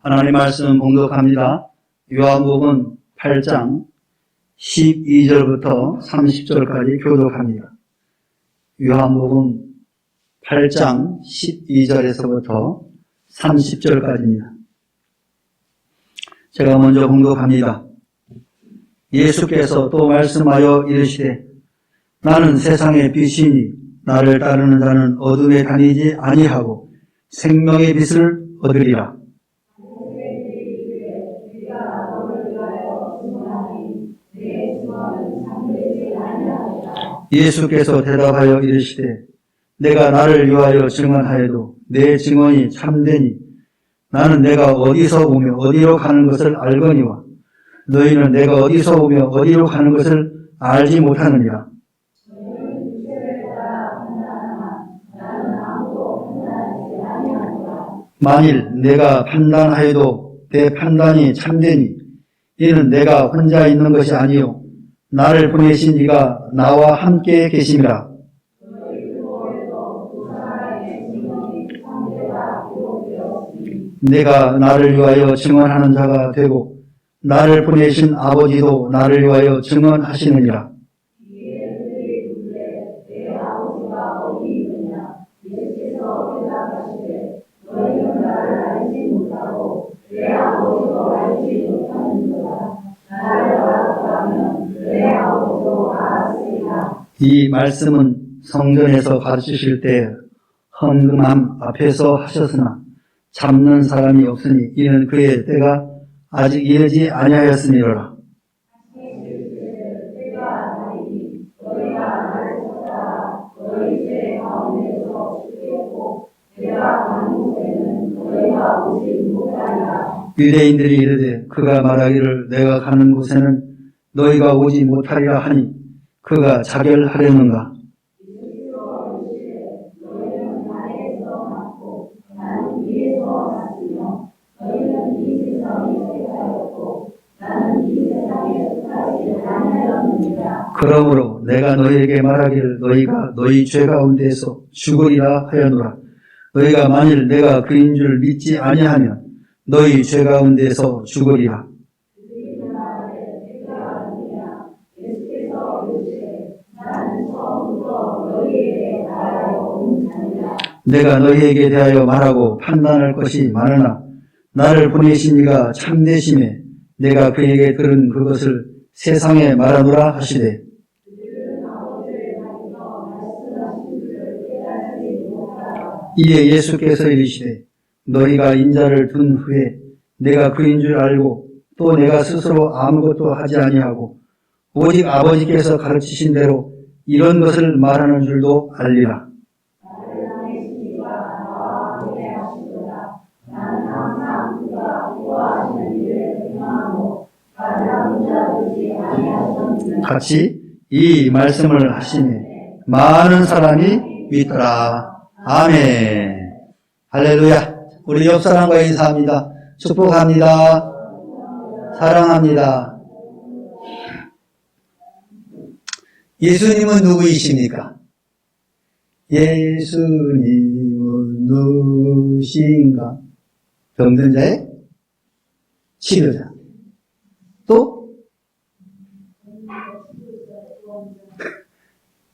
하나님 말씀 봉독합니다. 요한복음 8장 12절부터 30절까지 교독합니다. 요한복음 8장 12절에서부터 30절까지입니다. 제가 먼저 봉독합니다. 예수께서 또 말씀하여 이르시되 나는 세상의 빛이니 나를 따르는 자는 어둠에 다니지 아니하고 생명의 빛을 얻으리라. 예수께서 대답하여 이르시되 내가 나를 위하여 증언하여도 내 증언이 참되니 나는 내가 어디서 오며 어디로 가는 것을 알거니와 너희는 내가 어디서 오며 어디로 가는 것을 알지 못하느니라. 만일 내가 판단하여도 내 판단이 참되니 이는 내가 혼자 있는 것이 아니요 나를 보내신 이가 나와 함께 계심이라. 내가 나를 위하여 증언하는 자가 되고 나를 보내신 아버지도 나를 위하여 증언하시느니라. 이 말씀은 성전에서 가르치실 때 헌금함 앞에서 하셨으나 잡는 사람이 없으니 이는 그의 때가 아직 이르지 아니하였음이로라. 유대인들이 이르되 그가 말하기를 내가 가는 곳에는 너희가 오지 못하리라 하니 그가 자결하려는가? 그러므로 내가 너희에게 말하기를 너희가 너희 죄 가운데에서 죽으리라 하였노라. 너희가 만일 내가 그인 줄 믿지 아니하면 너희 죄 가운데에서 죽으리라. 내가 너희에게 대하여 말하고 판단할 것이 많으나 나를 보내신 이가 참되심에 내가 그에게 들은 그것을 세상에 말하노라 하시되 이에 예수께서 이르시되 너희가 인자를 둔 후에 내가 그인 줄 알고 또 내가 스스로 아무것도 하지 아니하고 오직 아버지께서 가르치신 대로 이런 것을 말하는 줄도 알리라. 같이 이 말씀을 하시니 많은 사람이 믿더라. 아멘. 할렐루야. 우리 옆 사람과 인사합니다. 축복합니다. 사랑합니다. 예수님은 누구이십니까? 예수님은 누구신가? 병든 자의 치료자. 또?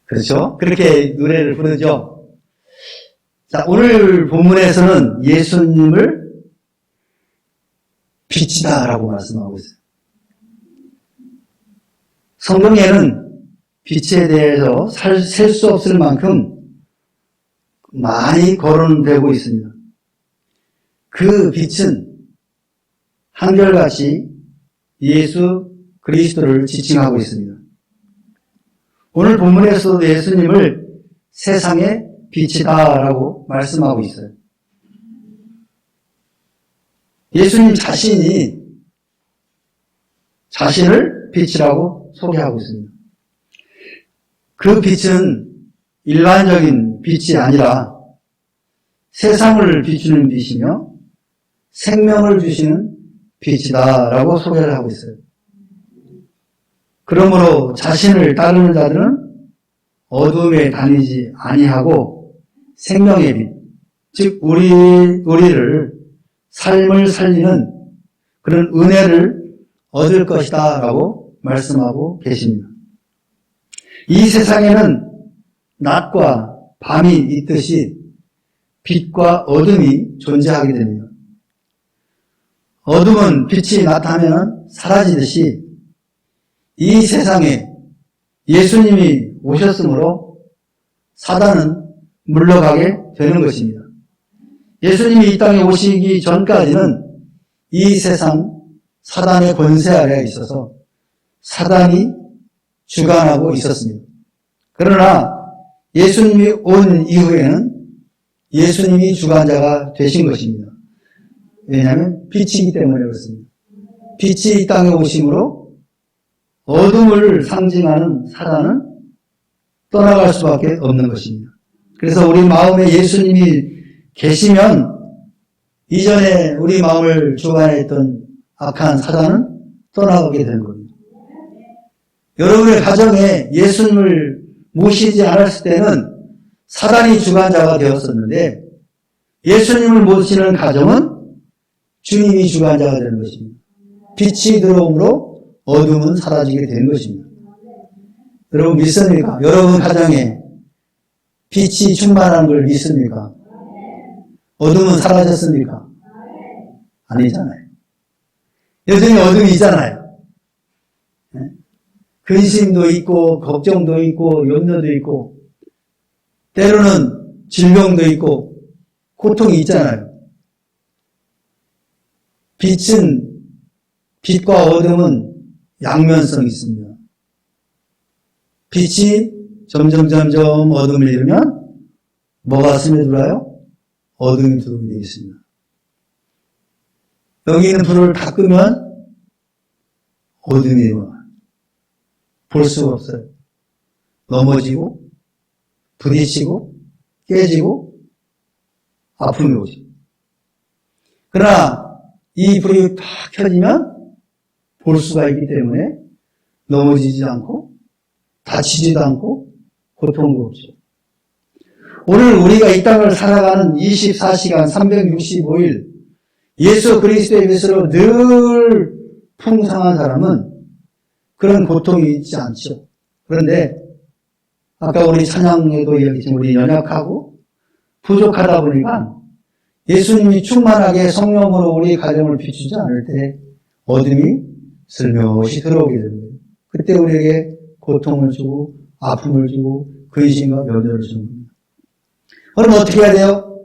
그렇죠? 그렇게 노래를 부르죠. 자, 오늘 본문에서는 예수님을 빛이다라고 말씀하고 있어요. 성경에는 빛에 대해서 셀 수 없을 만큼 많이 거론되고 있습니다. 그 빛은 한결같이 예수 그리스도를 지칭하고 있습니다. 오늘 본문에서도 예수님을 세상의 빛이다라고 말씀하고 있어요. 예수님 자신이 자신을 빛이라고 소개하고 있습니다. 그 빛은 일반적인 빛이 아니라 세상을 비추는 빛이며 생명을 주시는 빛이다라고 소개를 하고 있어요. 그러므로 자신을 따르는 자들은 어둠에 다니지 아니하고 생명의 빛, 즉 우리를 삶을 살리는 그런 은혜를 얻을 것이다 라고 말씀하고 계십니다. 이 세상에는 낮과 밤이 있듯이 빛과 어둠이 존재하게 됩니다. 어둠은 빛이 나타나면 사라지듯이 이 세상에 예수님이 오셨으므로 사단은 물러가게 되는 것입니다. 예수님이 이 땅에 오시기 전까지는 이 세상 사단의 권세 아래에 있어서 사단이 주관하고 있었습니다. 그러나 예수님이 온 이후에는 예수님이 주관자가 되신 것입니다. 왜냐하면 빛이기 때문에 그렇습니다. 빛이 이 땅에 오심으로 어둠을 상징하는 사단은 떠나갈 수밖에 없는 것입니다. 그래서 우리 마음에 예수님이 계시면 이전에 우리 마음을 주관했던 악한 사단은 떠나가게 되는 겁니다. 여러분의 가정에 예수님을 모시지 않았을 때는 사단이 주관자가 되었었는데 예수님을 모시는 가정은 주님이 주관자가 되는 것입니다. 빛이 들어옴으로 어둠은 사라지게 된 것입니다. 여러분 믿습니까? 여러분 가정에 빛이 충만한 걸 믿습니까? 어둠은 사라졌습니까? 아니잖아요. 여전히 어둠이 있잖아요. 근심도 있고 걱정도 있고 염려도 있고 때로는 질병도 있고 고통이 있잖아요. 빛과 어둠은 양면성이 있습니다. 빛이 점점 어둠을 이루면 뭐가 스며들어요? 어둠이 들어오게 되어 있습니다. 여기 있는 불을 다 끄면 어둠이 와. 볼 수가 없어요. 넘어지고 부딪히고 깨지고 아픔이 오죠. 그러나 이 불이 다 켜지면 볼 수가 있기 때문에 넘어지지 않고 다치지도 않고 고통도 없죠. 오늘 우리가 이 땅을 살아가는 24시간 365일 예수 그리스도의 빛으로 늘 풍성한 사람은 그런 고통이 있지 않죠. 그런데 아까 우리 찬양에도 이야기했지만 우리 연약하고 부족하다 보니까 예수님이 충만하게 성령으로 우리 가정을 비추지 않을 때 어둠이 슬며시 들어오게 됩니다. 그때 우리에게 고통을 주고 아픔을 주고 근심과 염려를 줍니다. 그럼 어떻게 해야 돼요?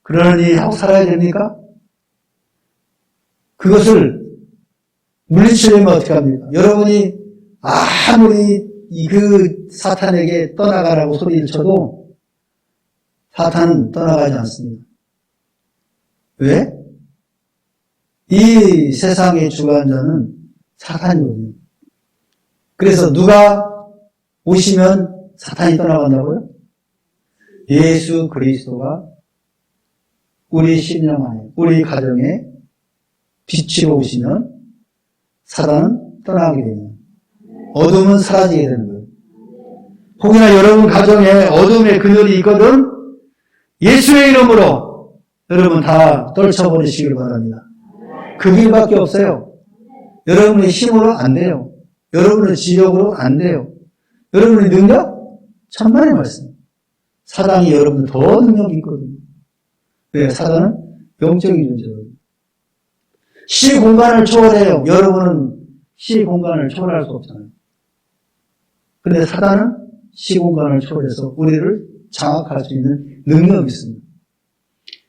그러니 하고 살아야 됩니까? 그것을 물리치려면 어떻게 합니까? 여러분이 아무리 그 사탄에게 떠나가라고 소리를 쳐도 사탄은 떠나가지 않습니다. 왜? 이 세상의 주관자는 사탄이거든요. 그래서 누가 오시면 사탄이 떠나간다고요? 예수 그리스도가 우리 심령 안에, 우리 가정에 빛으로 오시면 사단은 떠나가게 됩니다. 어둠은 사라지게 되는 거예요. 혹여나 여러분 가정에 어둠의 그늘이 있거든 예수의 이름으로 여러분 다 떨쳐버리시길 바랍니다. 그 길밖에 없어요. 여러분의 힘으로 안 돼요. 여러분의 지력으로 안 돼요. 여러분의 능력? 천만의 말씀. 사단이 여러분 더 능력이 있거든요. 왜? 사단은 영적인 존재거든요. 시 공간을 초월해요. 여러분은 시 공간을 초월할 수 없잖아요. 근데 사단은 시 공간을 초월해서 우리를 장악할 수 있는 능력이 있습니다.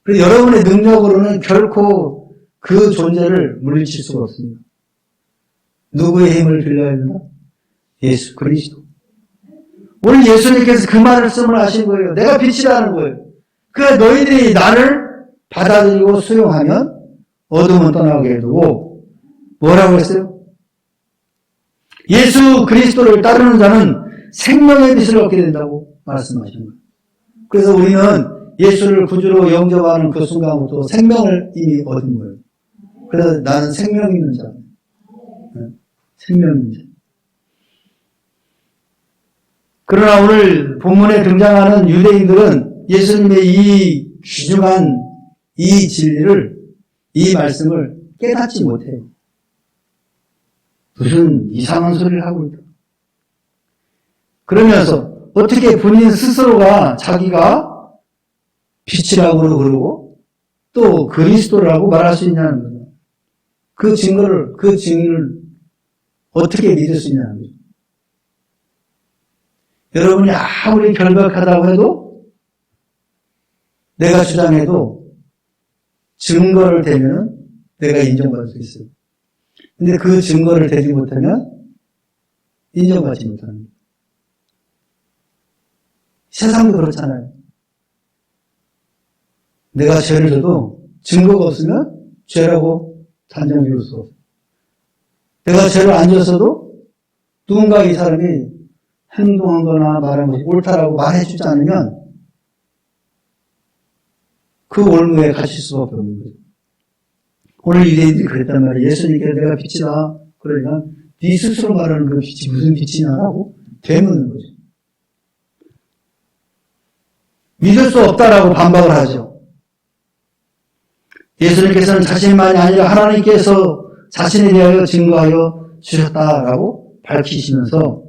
그래서 여러분의 능력으로는 결코 그 존재를 물리칠 수가 없습니다. 누구의 힘을 빌려야 된다? 예수 그리스도. 오늘 예수님께서 그 말씀을 하신 거예요. 내가 빛이라는 거예요. 그러니까 너희들이 나를 받아들이고 수용하면 어둠은 떠나게 해두고 뭐라고 했어요? 예수 그리스도를 따르는 자는 생명의 빛을 얻게 된다고 말씀하신 거예요. 그래서 우리는 예수를 구주로 영접하는 그 순간부터 생명을 이미 얻은 거예요. 그래서 나는 생명 있는 자. 생명 있는 자. 그러나 오늘 본문에 등장하는 유대인들은 예수님의 이 귀중한 이 진리를 이 말씀을 깨닫지 못해요. 무슨 이상한 소리를 하고 있다. 그러면서 어떻게 본인 스스로가 자기가 빛이라고 그러고 또 그리스도라고 말할 수 있냐는 거죠. 그 증인을 어떻게 믿을 수 있냐는 거죠. 여러분이 아무리 결박하다고 해도 내가 주장해도 증거를 대면 내가 인정받을 수 있어요. 근데 그 증거를 대지 못하면 인정받지 못하는 거예요. 세상도 그렇잖아요. 내가 죄를 져도 증거가 없으면 죄라고 단정 지을 수 없어요. 내가 죄를 안 졌어도 누군가 이 사람이 행동한 거나 말한 것이 옳다라고 말해주지 않으면 그 올무에 갇힐 수밖에 없는 거죠. 오늘 유대인들이 그랬단 말이에요. 예수님께 내가 빛이다. 그러니까 네 스스로 말하는 그 빛이 무슨 빛이냐라고 되묻는 거죠. 믿을 수 없다라고 반박을 하죠. 예수님께서는 자신만이 아니라 하나님께서 자신에 대하여 증거하여 주셨다라고 밝히시면서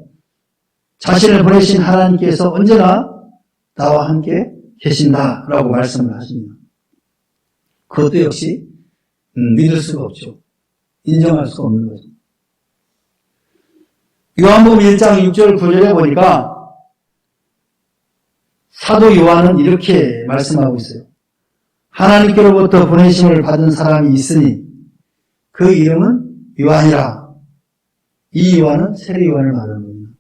자신을 보내신 하나님께서 언제나 나와 함께 계신다라고 말씀을 하십니다. 그것도 역시 믿을 수가 없죠. 인정할 수가 없는 거죠. 요한복음 1장 6절 9절에 보니까 사도 요한은 이렇게 말씀하고 있어요. 하나님께로부터 보내심을 받은 사람이 있으니 그 이름은 요한이라. 이 요한은 세례 요한을 말하는 겁니다.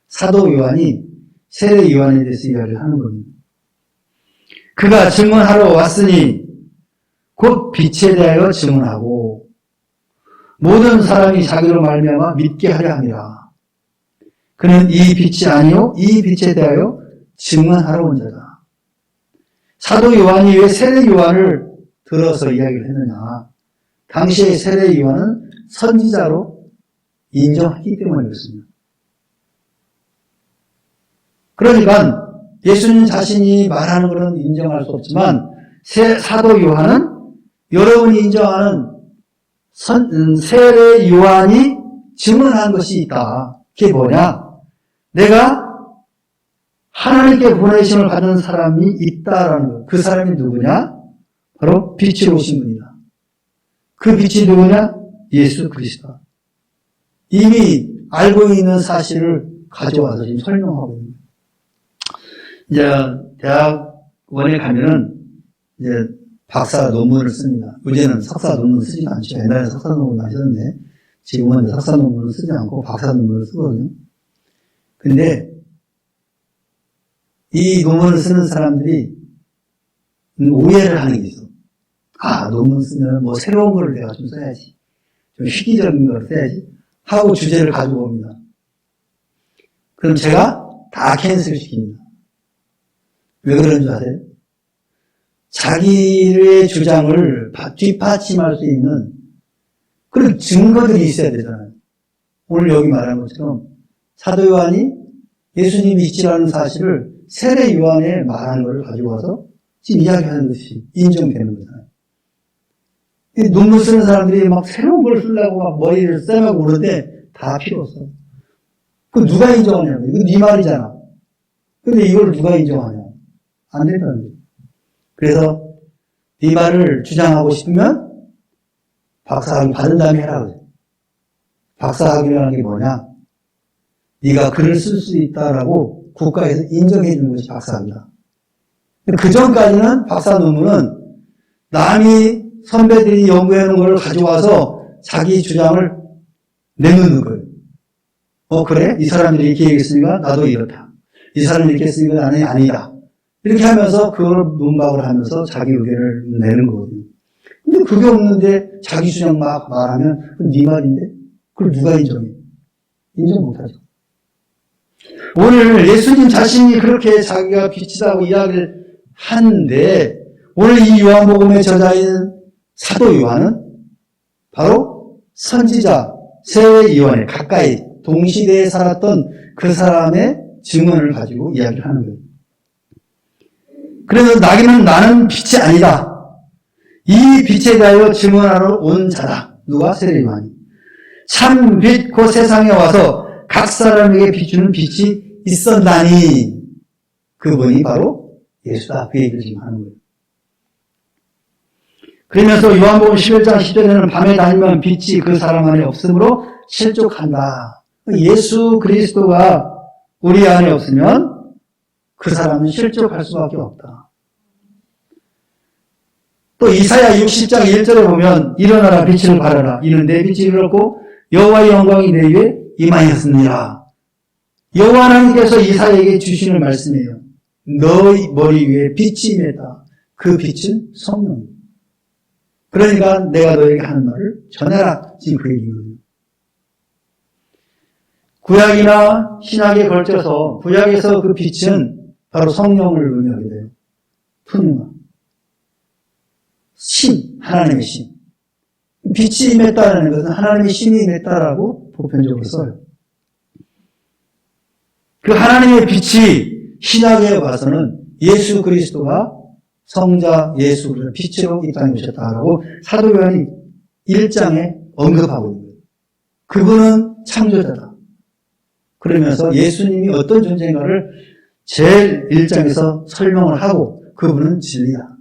사도 요한이 세례 요한에 대해서 이야기를 하는 겁니다. 그가 증언하러 왔으니 곧 빛에 대하여 증언하고 모든 사람이 자기로 말미암아 믿게 하려 함이라. 그는 이 빛이 아니요 이 빛에 대하여 증언하러 온 자다. 사도 요한이 왜 세례 요한을 들어서 이야기를 했느냐. 당시에 세례 요한은 선지자로 인정하기 때문이었습니다. 그러니까 예수님 자신이 말하는 것은 인정할 수 없지만 사도 요한은 여러분이 인정하는 세례 요한이 증언한 것이 있다. 그게 뭐냐? 내가 하나님께 보내심을 받은 사람이 있다라는 것. 그 사람이 누구냐? 바로 빛으로 오신 분이다. 그 빛이 누구냐? 예수 그리스도. 이미 알고 있는 사실을 가져와서 지금 설명하고 있는 거예요. 이제 대학원에 가면은 이제 박사 논문을 씁니다. 요새는 석사 논문 쓰지 않죠. 옛날에 석사 논문 많이 썼는데 지금은 석사 논문을 쓰지 않고 박사 논문을 쓰거든요. 근데 이 논문을 쓰는 사람들이 오해를 하는 게 있어. 아, 논문 쓰면 뭐 새로운 걸 내가 좀 써야지. 좀 희귀적인 걸 써야지. 하고 주제를 가지고 옵니다. 그럼 제가 다 캔슬 시킵니다. 왜 그런 줄 아세요? 자기의 주장을 뒷받침할 수 있는 그런 증거들이 있어야 되잖아요. 오늘 여기 말한 것처럼 사도 요한이 예수님이 있지라는 사실을 세례 요한에 말하는 것을 가지고 와서 지금 이야기하는 것이 인정되는 거잖아요. 논문 쓰는 사람들이 막 새로운 걸 쓰려고 막 머리를 쌤하고 오는데 다 필요 없어. 그 누가 인정하냐고. 이거 네 말이잖아. 근데 이걸 누가 인정하냐. 안 된다는 거예요. 그래서 네 말을 주장하고 싶으면 박사학위 받은 다음에 해라 그래요. 박사학위라는 게 뭐냐? 네가 글을 쓸 수 있다라고 국가에서 인정해 주는 것이 박사학위다. 그 전까지는 박사 논문은 남이 선배들이 연구해 놓은 걸 가져와서 자기 주장을 내놓는 거예요. 그래? 이 사람들이 이렇게 얘기했으니까 나도 이렇다. 이 사람이 이렇게 했으니까 나는 아니다. 이렇게 하면서 그걸 논박을 하면서 자기 의견을 내는 거거든요. 근데 그게 없는데 자기 주장 막 말하면 그건 네 말인데 그걸 누가 인정해? 인정 못하죠. 오늘 예수님 자신이 그렇게 자기가 빛이라고 이야기를 하는데 오늘 이 요한복음의 저자인 사도 요한은 바로 선지자 세례 요한에 가까이 동시대에 살았던 그 사람의 증언을 가지고 이야기를 하는 거예요. 그래서 나는 빛이 아니다. 이 빛에 대하여 증언하러 온 자다. 누가? 세례 요한이. 참 빛 곧 세상에 와서 각 사람에게 비추는 빛이 있었나니 그분이 바로 예수다. 그 얘기를 지금 하는 거예요. 그러면서 요한복음 11장 10절에는 밤에 다니면 빛이 그 사람 안에 없으므로 실족한다. 예수 그리스도가 우리 안에 없으면 그 사람은 실족할 수밖에 없다. 또 이사야 60장 1절에 보면 일어나라 빛을 발하라 이는 내 빛이 이르렀고 여호와의 영광이 내 위에 임하였느니라. 여호와 하나님께서 이사야에게 주시는 말씀이에요. 너희 머리 위에 빛이 임했다. 그 빛은 성령입니다. 그러니까 내가 너에게 하는 말을 전해라. 지금 그 얘기거든요. 구약이나 신약에 걸쳐서 구약에서 그 빛은 바로 성령을 의미하게 돼요. 푸누마. 신, 하나님의 신. 빛이 임했다는 것은 하나님의 신이 임했다라고 보편적으로 써요. 그 하나님의 빛이 신약에 와서는 예수 그리스도가 성자 예수 그리스도 빛으로 이 땅에 오셨다라고 사도 요한이 1장에 언급하고 있는 거예요. 그분은 창조자다. 그러면서 예수님이 어떤 존재인가를 제일 1장에서 설명을 하고 그분은 진리다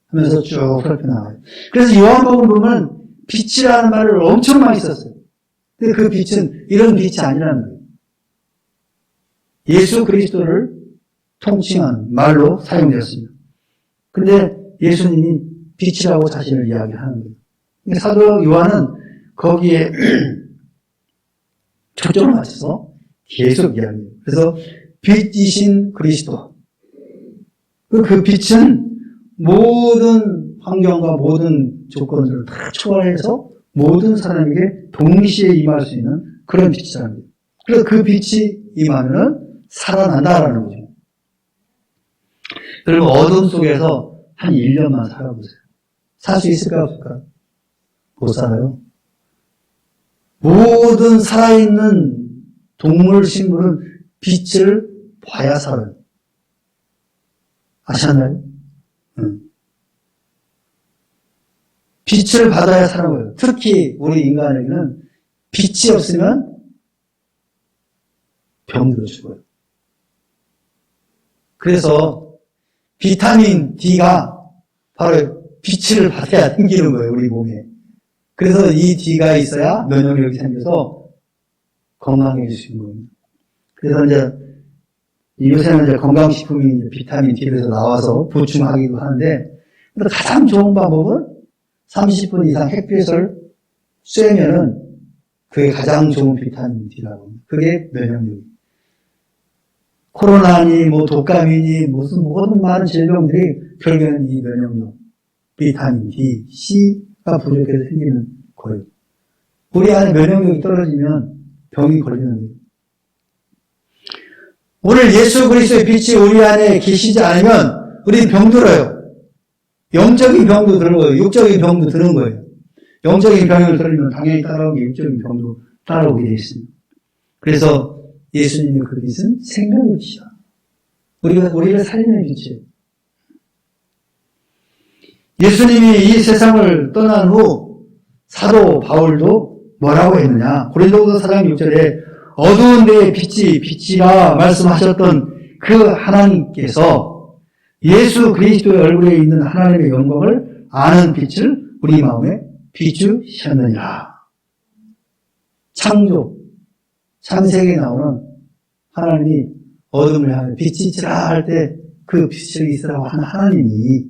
하면서 쭉 살펴나가요. 그래서 요한복음 보면 빛이라는 말을 엄청 많이 썼어요. 근데 그 빛은 이런 빛이 아니라는 거예요. 예수 그리스도를 통칭한 말로 사용되었습니다. 근데 예수님이 빛이라고 자신을 이야기하는 거예요. 사도 요한은 거기에 초점을 맞춰서 계속 이야기해요. 그래서 빛이신 그리스도. 그 빛은 모든 환경과 모든 조건들을 다 초월해서 모든 사람에게 동시에 임할 수 있는 그런 빛이라는 거예요. 그래서 그 빛이 임하면은 살아난다라는 거죠. 여러분 어둠 속에서 한 1년만 살아보세요. 살 수 있을까요? 없을까요? 못 살아요. 모든 살아있는 동물, 식물은 빛을 봐야 살아요. 아셨나요? 빛을 받아야 살아요. 특히 우리 인간에게는 빛이 없으면 병들어 죽어요. 그래서 비타민 D가 바로 빛을 받아야 생기는 거예요, 우리 몸에. 그래서 이 D가 있어야 면역력이 생겨서 건강해질 수 있는 겁니다. 그래서 이제 요새는 이제 건강식품이 이제 비타민 D에서 나와서 보충하기도 하는데, 가장 좋은 방법은 30분 이상 햇빛을 쐬면은 그게 가장 좋은 비타민 D라고 합니다. 그게 면역력입니다. 코로나니, 독감이니, 모든 많은 질병들이 결국에는 이 면역력, 비타민 D, C가 부족해서 생기는 거예요. 우리 안에 면역력이 떨어지면 병이 걸리는 거예요. 오늘 예수 그리스도의 빛이 우리 안에 계시지 않으면 우리 병들어요. 영적인 병도 드는 거예요. 육적인 병도 드는 거예요. 영적인 병을 들으면 당연히 따라오게 육적인 병도 따라오게 되어 있습니다. 그래서 예수님의 그 빛은 생명의 빛이다. 우리를 살리는 빛이에요. 예수님이 이 세상을 떠난 후 사도 바울도 뭐라고 했느냐? 고린도후서 4장 6절에 어두운 데에 빛이라 말씀하셨던 그 하나님께서 예수 그리스도의 얼굴에 있는 하나님의 영광을 아는 빛을 우리 마음에 비추셨느니라. 창조, 창세기에 나오는 하나님이 어둠을 향해 빛이 있으라 할 때 그 빛이 있으라고 하는 하나님이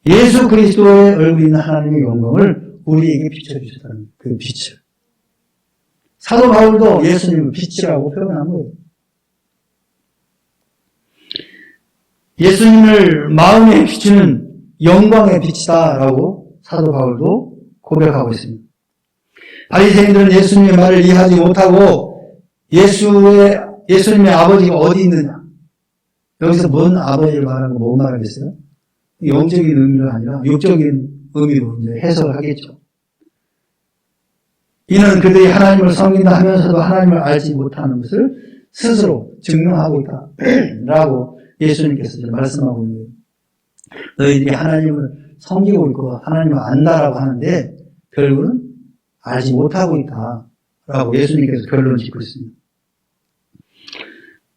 예수 그리스도의 얼굴에 있는 하나님의 영광을 우리에게 비춰주셨다는 그 빛을. 사도 바울도 예수님을 빛이라고 표현한 거예요. 예수님을 마음에 비추는 영광의 빛이다라고 사도 바울도 고백하고 있습니다. 바리새인들은 예수님의 말을 이해하지 못하고 예수님의 아버지가 어디 있느냐? 여기서 뭔 아버지를 말하고 뭔 말하겠어요? 영적인 의미가 아니라 육적인 의미로 이제 해석을 하겠죠. 이는 그들이 하나님을 섬긴다 하면서도 하나님을 알지 못하는 것을 스스로 증명하고 있다. 라고 예수님께서 말씀하고 있는 거예요. 너희들이 하나님을 섬기고 있고 하나님을 안다라고 하는데 결국은 알지 못하고 있다라고 예수님께서 결론을 짓고 있습니다.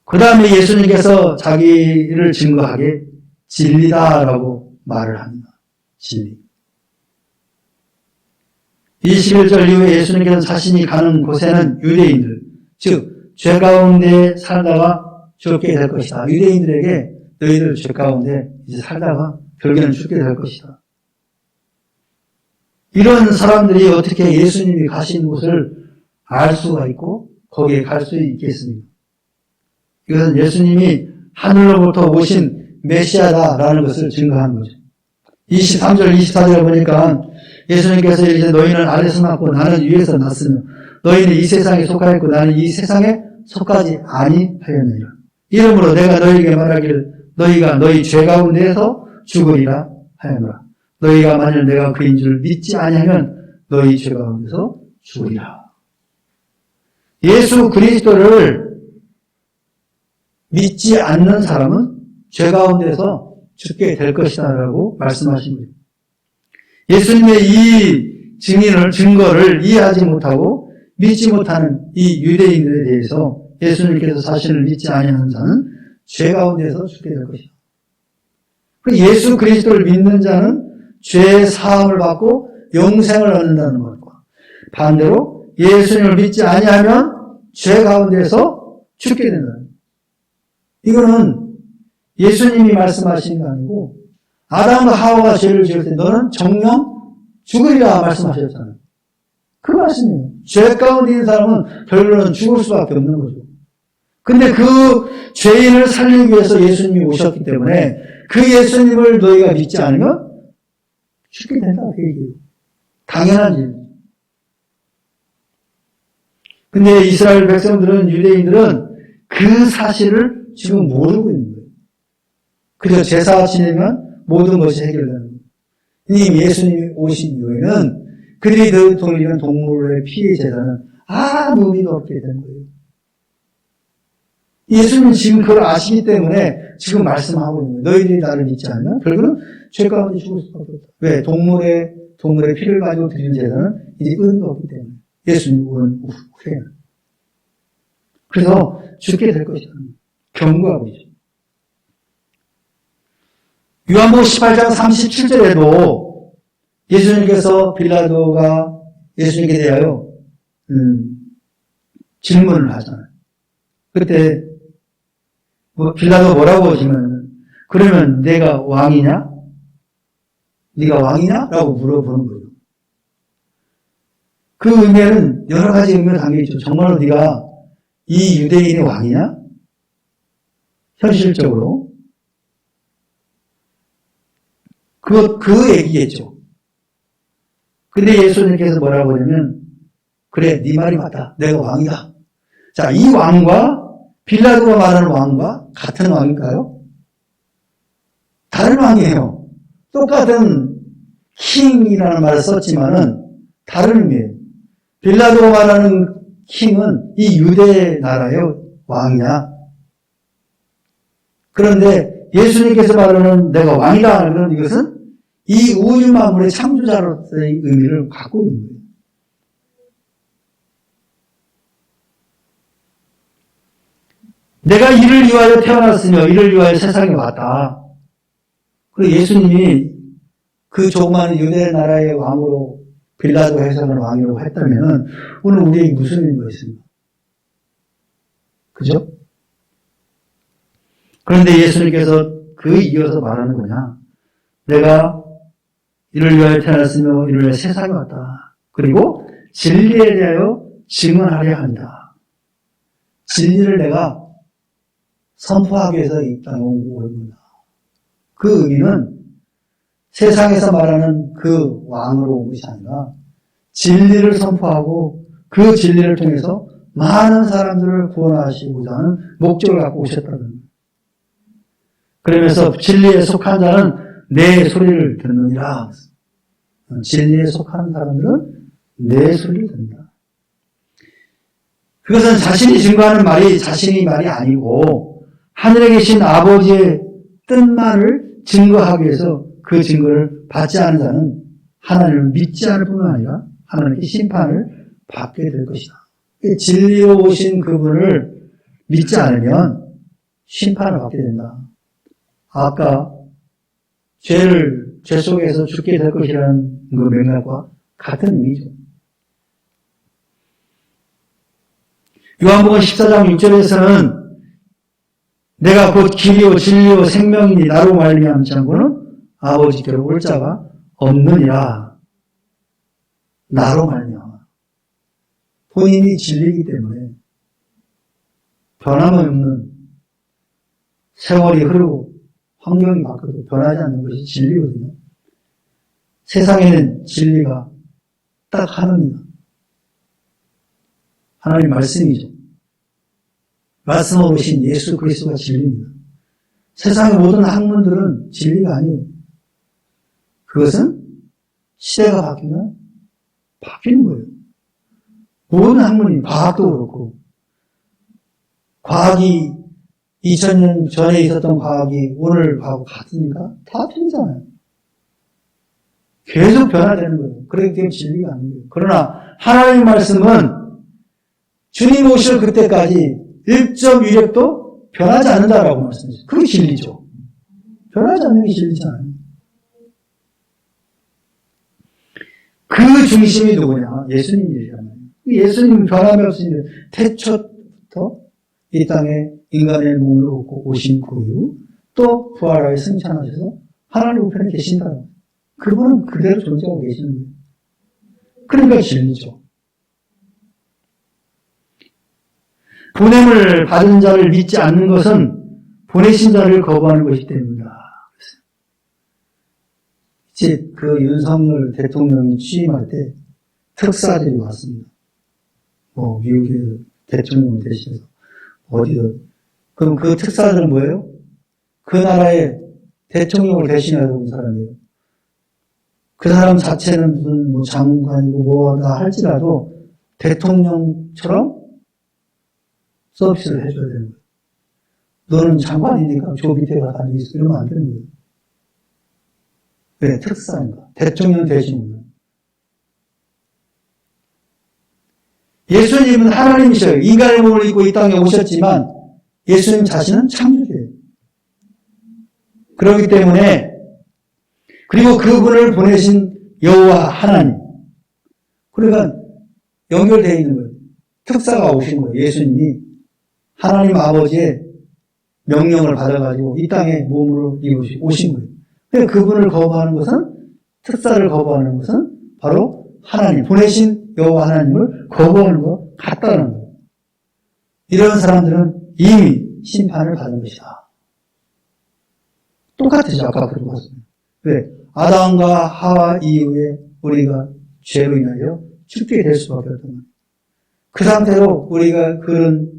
그 다음에 예수님께서 자기를 증거하게 진리다라고 말을 합니다. 진리. 21절 이후에 예수님께서 자신이 가는 곳에는 유대인들, 즉 죄 가운데 살다가 죽게 될 것이다. 유대인들에게 너희들 죄 가운데 이제 살다가 결국에는 죽게 될 것이다. 이런 사람들이 어떻게 예수님이 가신 곳을 알 수가 있고 거기에 갈 수 있겠습니까? 이것은 예수님이 하늘로부터 오신 메시아다라는 것을 증거하는 거죠. 23절, 24절을 보니까 예수님께서 이제 너희는 아래서 났고 나는 위에서 났으며 너희는 이 세상에 속하였고 나는 이 세상에 속하지 아니하였느니라. 이러므로 내가 너희에게 말하기를 너희가 너희 죄 가운데에서 죽으리라 하였노라. 너희가 만일 내가 그인 줄 믿지 아니하면 너희 죄 가운데서 죽으리라. 예수 그리스도를 믿지 않는 사람은 죄 가운데서 죽게 될 것이다 라고 말씀하신 거예요. 예수님의 이 증거를 이해하지 못하고 믿지 못하는 이 유대인들에 대해서 예수님께서 자신을 믿지 아니하는 자는 죄 가운데서 죽게 될 것이다. 예수 그리스도를 믿는 자는 죄 사함을 받고 영생을 얻는다는 것과 반대로 예수님을 믿지 아니하면 죄 가운데서 죽게 된다는 것. 이거는 예수님이 말씀하신 게 아니고 아담과 하와가 죄를 지을 때 너는 정령 죽으리라 말씀하셨잖아요. 그 말씀이에요. 죄 가운데 있는 사람은 결론은 죽을 수밖에 없는 거죠. 근데 그 죄인을 살리기 위해서 예수님이 오셨기 때문에 그 예수님을 너희가 믿지 않으면 죽게 된다. 그 얘기예요. 당연한 일이에요. 근데 이스라엘 백성들은, 유대인들은 그 사실을 지금 모르고 있는 거예요. 그저 제사 지내면 모든 것이 해결되는 거예요. 이미 예수님이 오신 이후에는 그들이 돌리는 동물의 피의 제사는 아무 의미가 없게 된 거예요. 예수님은 지금 그걸 아시기 때문에 지금 말씀하고 있는 거예요. 너희들이 나를 믿지 않으면 결국은 죄 가운데 죽을 수밖에 없다. 왜? 동물의 피를 가지고 드리는 제사는 이제 의미가 없기 때문에. 예수님 오는 후에. 그래서 죽게 될 것이다. 경고하고 있죠. 요한복음 18장 37절에도 예수님께서 빌라도가 예수님께 대하여 질문을 하잖아요. 그때 빌라도가 뭐라고 질문하면 그러면 내가 왕이냐? 네가 왕이냐? 라고 물어보는 거예요. 그 의미에는 여러 가지 의미가 담겨있죠. 정말로 네가 이 유대인의 왕이냐? 현실적으로 그 얘기겠죠. 근데 예수님께서 뭐라고 하냐면 그래, 네 말이 맞다. 내가 왕이다. 자, 이 왕과 빌라도가 말하는 왕과 같은 왕일까요? 다른 왕이에요. 똑같은 킹이라는 말을 썼지만은 다른 의미예요. 빌라도가 말하는 킹은 이 유대 나라의 왕이야. 그런데 예수님께서 말하는 내가 왕이다 하는 이것은 이 우주 만물의 창조자로서의 의미를 갖고 있는 거예요. 내가 이를 위하여 태어났으며 이를 위하여 세상에 왔다. 그리고 예수님이 그 조그마한 유대 나라의 왕으로 빌라도 해석을 왕이라고 했다면 오늘 우리에게 무슨 의미가 있습니까? 그죠? 그런데 예수님께서 그 이어서 말하는 거냐? 내가 이를 위하여 태어났으며 이를 위하여 세상에 왔다. 그리고 진리에 대하여 증언하려 한다. 진리를 내가 선포하기 위해서 이 땅에 온 겁니다. 그 의미는 세상에서 말하는 그 왕으로 온 것이 아니라 진리를 선포하고 그 진리를 통해서 많은 사람들을 구원하시고자 하는 목적을 갖고 오셨다는 겁니다. 그러면서 진리에 속한 자는 내 소리를 듣느니라. 진리에 속하는 사람들은 내 소리를 듣는다. 그것은 자신이 증거하는 말이 자신의 말이 아니고 하늘에 계신 아버지의 뜻만을 증거하기 위해서 그 증거를 받지 않은 자는 하나님을 믿지 않을 뿐만 아니라 하나님께 심판을 받게 될 것이다. 진리로 오신 그분을 믿지 않으면 심판을 받게 된다. 아까 죄 속에서 죽게 될 것이라는 그 맥락과 같은 의미죠. 요한복음 14장 6절에서는 내가 곧 길이요 진리요 생명이니 나로 말미암지 않고는 아버지께로 올 자가 없느니라. 나로 말미암아. 본인이 진리이기 때문에 변함없는 세월이 흐르고 환경이 바뀌어도 변하지 않는 것이 진리거든요. 세상에는 진리가 딱 하나입니다. 하나님 말씀이죠. 말씀으로 오신 예수 그리스도가 진리입니다. 세상의 모든 학문들은 진리가 아니에요. 그것은 시대가 바뀌면 바뀌는 거예요. 모든 학문이 과학도 그렇고 과학이 2000년 전에 있었던 과학이 오늘하고 같습니까? 다 틀리잖아요. 계속 변화되는 거예요. 그렇기 때문에 진리가 아니에요. 그러나 하나님의 말씀은 주님 오실 그때까지 1점 유력도 변하지 않는다라고 말씀하셨어요. 그게 진리죠. 변하지 않는 게 진리잖아요. 그 중심이 누구냐? 예수님이잖아요. 예수님은 변함이 없으니 태초부터 이 땅에 인간의 몸을 얻고 오신 그 이후 또 부활하여 승천하셔서 하나님 우편에 계신다. 그분은 그대로 존재하고 계시는 거예요. 그러니까 진리죠. 보냄을 받은 자를 믿지 않는 것은 보내신 자를 거부하는 것이기 때문이다. 이제 그 윤석열 대통령이 취임할 때 특사들이 왔습니다. 미국의 대통령을 대신해서 어디든. 그럼 그 특사들은 뭐예요? 그 나라의 대통령을 대신해서 온 사람이에요. 그 사람 자체는 무슨 장관이고 뭐다 할지라도 대통령처럼 서비스를 해줘야 되는 거예요. 너는 장관이니까 저 밑에 가서 앉아있어. 이러면 안 되는 거예요. 왜? 특사인가? 대통령 대신은. 예수님은 하나님이셔요. 인간의 몸을 입고 이 땅에 오셨지만 예수님 자신은 창조주예요. 그렇기 때문에 그리고 그분을 보내신 여호와 하나님. 그러니까 연결되어 있는 거예요. 특사가 오신 거예요. 예수님이 하나님 아버지의 명령을 받아가지고 이 땅에 몸으로 입으시고 오신 거예요. 그러니까 그분을 거부하는 것은, 특사를 거부하는 것은 바로 하나님, 보내신 여호와 하나님을 거부하는 것 같다는 거예요. 이런 사람들은 이미 심판을 받은 것이다. 똑같으죠. 아까 그런 것은. 왜? 아담과 하와 이후에 우리가 죄로 인하여 죽게 될 수밖에 없단 말이에요. 그 상태로 우리가 그런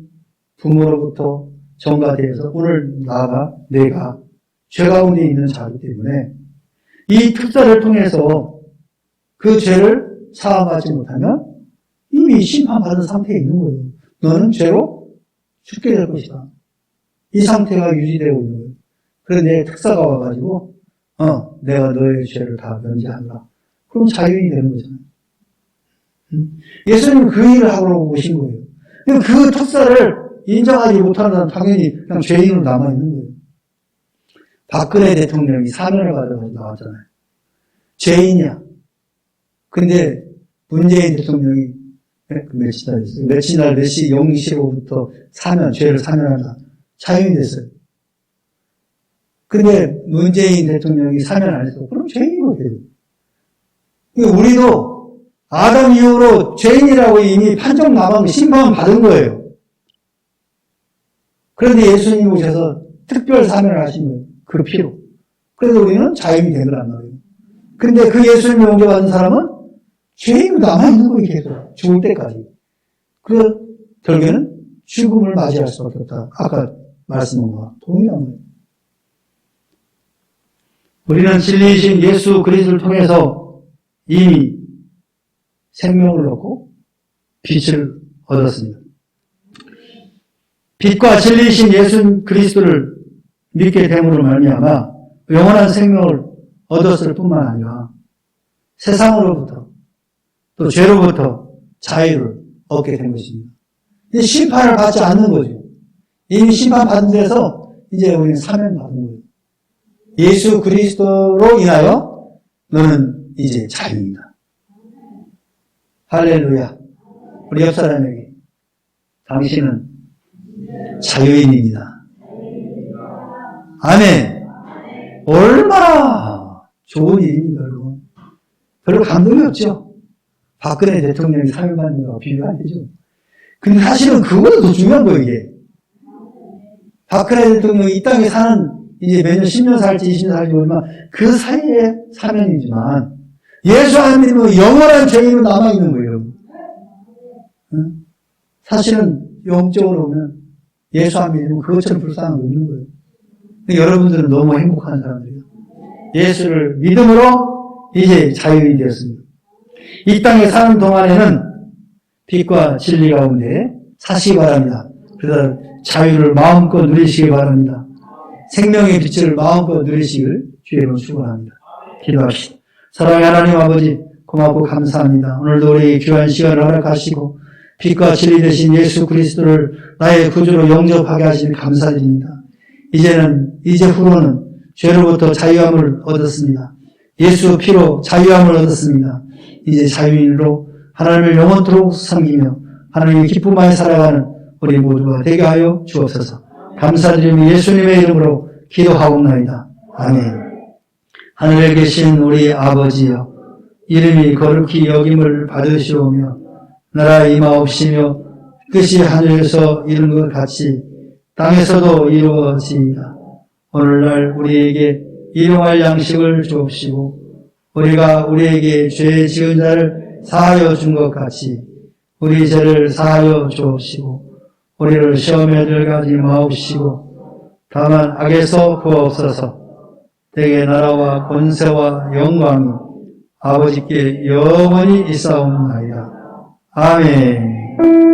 부모로부터 전가되어서 오늘 내가 죄 가운데 있는 자이기 때문에 이 특사를 통해서 그 죄를 사함하지 못하면 이미 심판받은 상태에 있는 거예요. 너는 죄로 죽게 될 것이다. 이 상태가 유지되고 있는 거예요. 그런데 특사가 와가지고 내가 너의 죄를 다 면제한다. 그럼 자유인이 되는 거잖아요. 예수님은 그 일을 하러 오신 거예요. 그 특사를 인정하지 못하는 사람 당연히 그냥 죄인으로 남아있는 거예요. 박근혜 대통령이 사면을 받아가지고 나왔잖아요. 죄인이야. 근데 문재인 대통령이 며칠 날 몇 시 0시로부터 죄를 사면한다. 자유인이 됐어요. 근데 문재인 대통령이 사면 안 했어. 그럼 죄인이고 돼요. 우리도 아담 이후로 죄인이라고 이미 판정 나가고 심판 받은 거예요. 그런데 예수님이 오셔서 특별 사면을 하신 거예요. 그 피로. 그래서 우리는 자유인이 된 거란 말이에요. 근데 그 예수님을 옮겨받은 사람은 죄인으로 남아있는 거예요. 계속. 죽을 때까지. 그래서 결국에는 죽음을 맞이할 수밖에 없다. 아까 말씀한 거와 동일한 거예요. 우리는 진리이신 예수 그리스도를 통해서 이미 생명을 얻고 빛을 얻었습니다. 빛과 진리이신 예수 그리스도를 믿게 됨으로 말미암아 영원한 생명을 얻었을 뿐만 아니라 세상으로부터 또 죄로부터 자유를 얻게 된 것입니다. 이제 심판을 받지 않는 거죠. 이미 심판받은 데서 이제 우리는 사면받은 거예요. 예수 그리스도로 인하여 너는 이제 자유이다. 할렐루야. 우리 옆 사람에게 당신은 자유인입니다. 아멘. 얼마나 좋은 일입니다, 여러분. 별로 감동이 없죠? 박근혜 대통령이 사면받는 거와 비교가 안 되죠. 근데 사실은 그거보다 더 중요한 거예요, 이게. 박근혜 대통령이 이 땅에 사는 이제 몇 년, 10년 살지, 20년 살지 모르지만 그 사이에 사면이지만 예수 안 믿으면 영원한 죄인은 남아있는 거예요. 응? 사실은 영적으로 보면 예수 안 믿으면 그것처럼 불쌍한 게 없는 거예요. 여러분들은 너무 행복한 사람들이에요. 예수를 믿음으로 이제 자유인이 되었습니다. 이 땅에 사는 동안에는 빛과 진리 가운데 사시기 바랍니다. 그래서 자유를 마음껏 누리시기 바랍니다. 생명의 빛을 마음껏 누리시길 주의로 축원합니다. 기도합시다. 사랑의 하나님 아버지 고맙고 감사합니다. 오늘도 우리 귀한 시간을 허락하시고 빛과 진리 되신 예수 그리스도를 나의 구주로 영접하게 하시니 감사드립니다. 이제 후로는 죄로부터 자유함을 얻었습니다. 예수 피로 자유함을 얻었습니다. 이제 자유인으로 하나님을 영원토록 섬기며 하나님의 기쁨만에 살아가는 우리 모두가 되게 하여 주옵소서. 감사드리며 예수님의 이름으로 기도하옵나이다. 아멘. 하늘에 계신 우리 아버지여, 이름이 거룩히 여김을 받으시오며 나라 임하옵시며 뜻이 하늘에서 이룬 것 같이 땅에서도 이루어지이다. 오늘날 우리에게 일용할 양식을 주옵시고 우리가 우리에게 죄 지은 자를 사하여 준 것 같이 우리 죄를 사하여 주옵시고 우리를 시험에 들어가지 마옵시고 다만 악에서 구하옵소서. 대개 나라와 권세와 영광이 아버지께 영원히 있사옵나이다. 아멘.